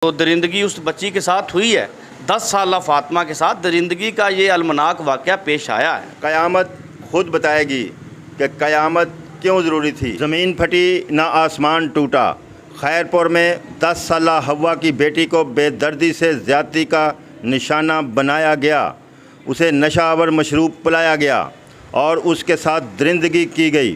तो दरिंदगी उस बच्ची के साथ हुई है, 10 साल फातिमा के साथ दरिंदगी का ये अलमनाक वाक़या पेश आया है। क़यामत खुद बताएगी कि क़यामत क्यों ज़रूरी थी। ज़मीन फटी ना आसमान टूटा। खैरपुर में 10 साल हवा की बेटी को बेदर्दी से ज़्यादती का निशाना बनाया गया, उसे नशावर मशरूब पिलाया गया और उसके साथ दरिंदगी की गई,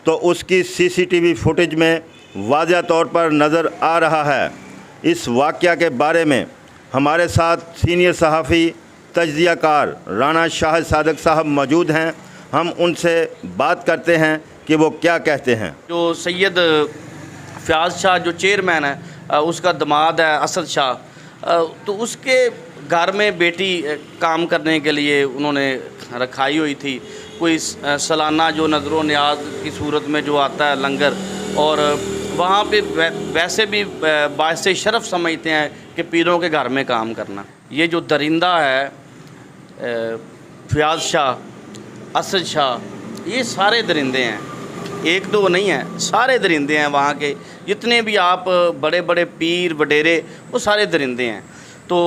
तो उसकी CCTV फुटेज में वाज़ह तौर पर नज़र आ रहा है। इस वाक़या के बारे में हमारे साथ सीनियर सहाफ़ी तज्ज़ियाकार राना शाहिद सादिक साहब मौजूद हैं। हम उनसे बात करते हैं कि वो क्या कहते हैं। जो सैयद फ़याज़ शाह जो चेयरमैन है, उसका दमाद है असद शाह, तो उसके घर में बेटी काम करने के लिए उन्होंने रखाई हुई थी। कोई सालाना जो नज़र नियाज की सूरत में जो आता है लंगर, और वहाँ पे वैसे भी बाइसे शरफ़ समझते हैं कि पीरों के घर में काम करना। ये जो दरिंदा है फ़याज़ शाह, असद शाह, ये सारे दरिंदे हैं, एक दो नहीं हैं, सारे दरिंदे हैं। वहाँ के जितने भी आप बड़े बड़े पीर वडेरे, वो सारे दरिंदे हैं। तो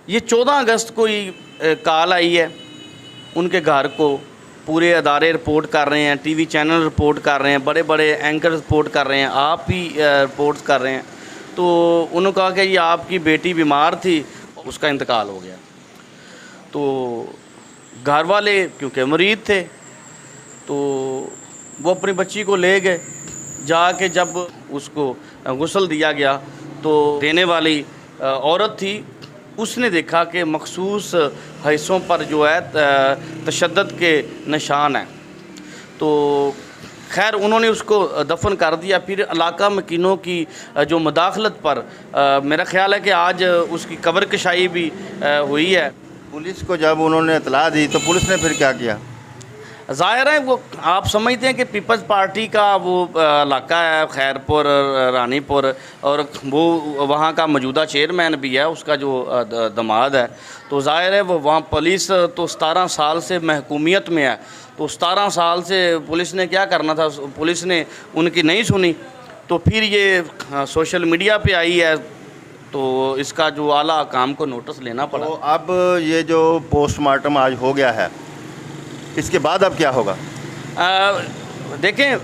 ये 14 अगस्त को ही कॉल आई है उनके घर को, पूरे अदारे रिपोर्ट कर रहे हैं, TV चैनल रिपोर्ट कर रहे हैं, बड़े बड़े एंकर रिपोर्ट कर रहे हैं, आप भी रिपोर्ट कर रहे हैं। तो उन्होंने कहा कि ये आपकी बेटी बीमार थी, उसका इंतकाल हो गया। तो घर वाले क्योंकि मरीज़ थे, तो वो अपनी बच्ची को ले गए। जाके जब उसको गुस्ल दिया गया तो देने वाली औरत थी, उसने देखा कि मखसूस हिस्सों पर जो है तशद्दुद के निशान हैं। तो खैर उन्होंने उसको दफन कर दिया। फिर इलाका मकीनों की जो मुदाखलत पर मेरा ख्याल है कि आज उसकी कब्र कशाई भी हुई है। पुलिस को जब उन्होंने इतला दी तो पुलिस ने फिर क्या किया? ज़ाहिर है वो आप समझते हैं कि पीपल्स पार्टी का वो इलाका है खैरपुर रानीपुर, और वो वहाँ का मौजूदा चेयरमैन भी है, उसका जो दमाद है। तो ज़ाहिर है वो वहाँ पुलिस तो 17 साल से महकूमियत में है, तो 17 साल से पुलिस ने क्या करना था, पुलिस ने उनकी नहीं सुनी। तो फिर ये सोशल मीडिया पे आई है, तो इसका जो आला काम को नोटिस लेना पड़ा। तो अब ये जो पोस्टमार्टम आज हो गया है, इसके बाद अब क्या होगा? देखें,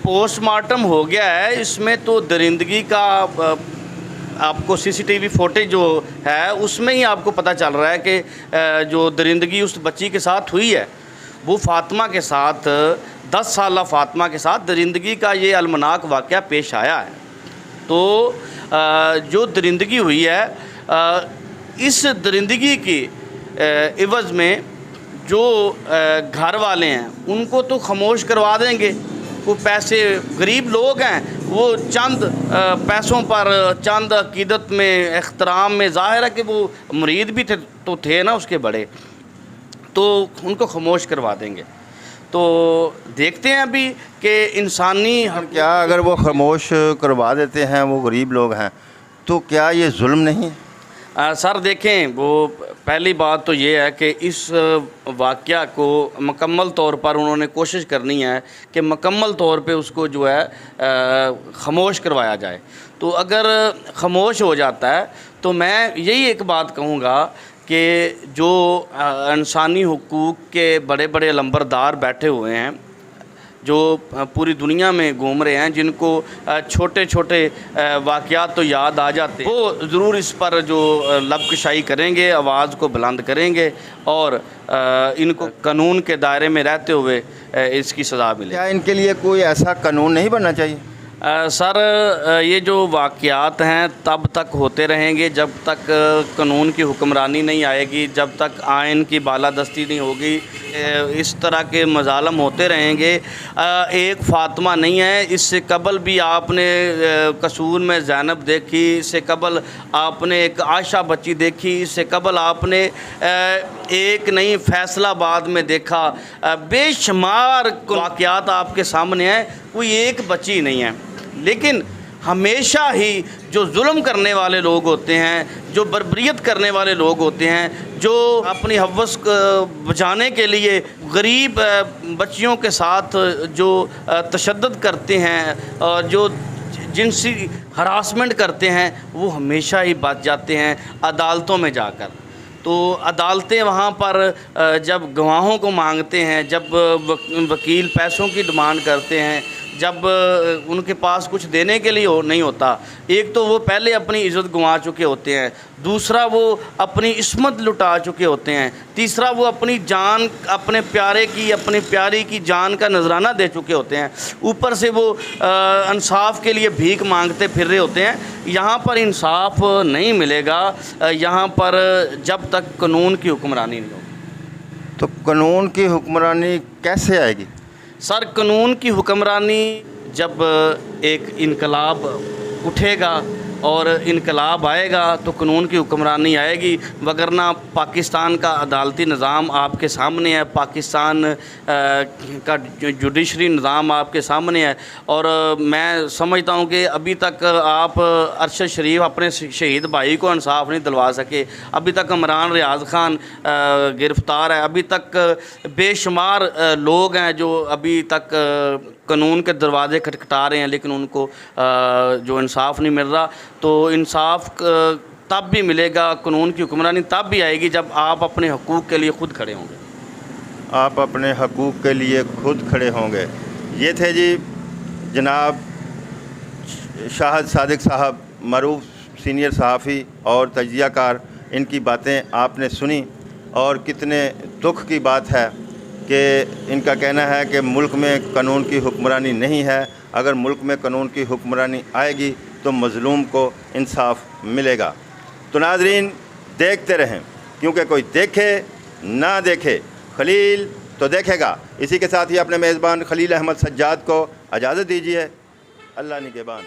पोस्टमार्टम हो गया है, इसमें तो दरिंदगी का आपको CCTV फुटेज जो है उसमें ही आपको पता चल रहा है कि जो दरिंदगी उस बच्ची के साथ हुई है, वो फातिमा के साथ 10 साल फातिमा के साथ दरिंदगी का ये अलमनाक वाक़या पेश आया है। तो जो दरिंदगी हुई है, इस दरिंदगी की इवज़ में जो घर वाले हैं उनको तो खामोश करवा देंगे। वो पैसे, गरीब लोग हैं, वो चंद पैसों पर, चंद अकीदत में, एहतराम में, ज़ाहिर है कि वो मुरीद भी थे तो थे ना उसके बड़े, तो उनको खामोश करवा देंगे। तो देखते हैं अभी कि इंसानी क्या अगर वो खामोश करवा देते हैं, वो गरीब लोग हैं, तो क्या ये जुल्म नहीं है? सर देखें, वो पहली बात तो ये है कि इस वाक़या को मुकम्मल तौर पर उन्होंने कोशिश करनी है कि मुकम्मल तौर पे उसको जो है खामोश करवाया जाए। तो अगर खामोश हो जाता है तो मैं यही एक बात कहूँगा कि जो इंसानी हुकूक़ के बड़े बड़े लंबरदार बैठे हुए हैं, जो पूरी दुनिया में घूम रहे हैं, जिनको छोटे छोटे वाक़यात तो याद आ जाते हैं, वो ज़रूर इस पर जो लबकशाई करेंगे, आवाज़ को बुलंद करेंगे और इनको कानून के दायरे में रहते हुए इसकी सज़ा मिले। क्या इनके लिए कोई ऐसा कानून नहीं बनना चाहिए? सर ये जो वाक़यात हैं तब तक होते रहेंगे जब तक कानून की हुक्मरानी नहीं आएगी, जब तक आइन की बालादस्ती नहीं होगी। इस तरह के मज़ालम होते रहेंगे। एक फ़ातिमा नहीं है, इससे कबल भी आपने कसूर में ज़ैनब देखी, इससे कबल आपने एक आयशा बच्ची देखी, इससे कबल आपने एक नहीं फैसलाबाद में देखा। बेशुमार वाक़यात आपके सामने हैं, कोई एक बच्ची नहीं है। लेकिन हमेशा ही जो जुल्म करने वाले लोग होते हैं, जो बर्बरियत करने वाले लोग होते हैं, जो अपनी हवस बचाने के लिए गरीब बच्चियों के साथ जो तशद्दुद करते हैं और जो जिनसी हरासमेंट करते हैं वो हमेशा ही बच जाते हैं अदालतों में जाकर। तो अदालतें वहाँ पर जब गवाहों को मांगते हैं, जब वकील पैसों की डिमांड करते हैं, जब उनके पास कुछ देने के लिए नहीं होता, एक तो वो पहले अपनी इज़्ज़त गंवा चुके होते हैं, दूसरा वो अपनी इस्मत लुटा चुके होते हैं, तीसरा वो अपनी जान अपने प्यारे की अपनी प्यारी की जान का नजराना दे चुके होते हैं, ऊपर से वो इंसाफ के लिए भीख मांगते फिर रहे होते हैं। यहाँ पर इंसाफ नहीं मिलेगा यहाँ पर जब तक कानून की हुक्मरानी नहीं होगी। तो कानून की हुक्मरानी कैसे आएगी? सर, कानून की हुक्मरानी जब एक इनकलाब उठेगा और इनकलाब आएगा तो कानून की हुक्मरानी आएगी, वगरना पाकिस्तान का अदालती निज़ाम आपके सामने है, पाकिस्तान का जुडिशरी निज़ाम आपके सामने है। और मैं समझता हूँ कि अभी तक आप अरशद शरीफ अपने शहीद भाई को इंसाफ नहीं दिलवा सके, अभी तक इमरान रियाज़ ख़ान गिरफ़्तार है, अभी तक बेशुमार लोग हैं जो अभी तक कानून के दरवाज़े खटखटा रहे हैं, लेकिन उनको जो इंसाफ नहीं मिल रहा। तो इंसाफ तब भी मिलेगा, कानून की हुक्मरानी तब भी आएगी जब आप अपने हकूक़ के लिए ख़ुद खड़े होंगे। आप अपने हकूक़ के लिए खुद खड़े होंगे। ये थे जी जनाब शाहद सादिक साहब, मरूफ सीनियर सहाफ़ी और तजियाकार। इनकी बातें आपने सुनी और कितने दुख की बात है कि इनका कहना है कि मुल्क में कानून की हुक्मरानी नहीं है। अगर मुल्क में कानून की हुक्मरानी आएगी तो मज़लूम को इंसाफ मिलेगा। तो नाज़रीन देखते रहें, क्योंकि कोई देखे ना देखे खलील तो देखेगा। इसी के साथ ही अपने मेज़बान खलील अहमद सज्जाद को इजाज़त दीजिए। अल्लाह निगहबान।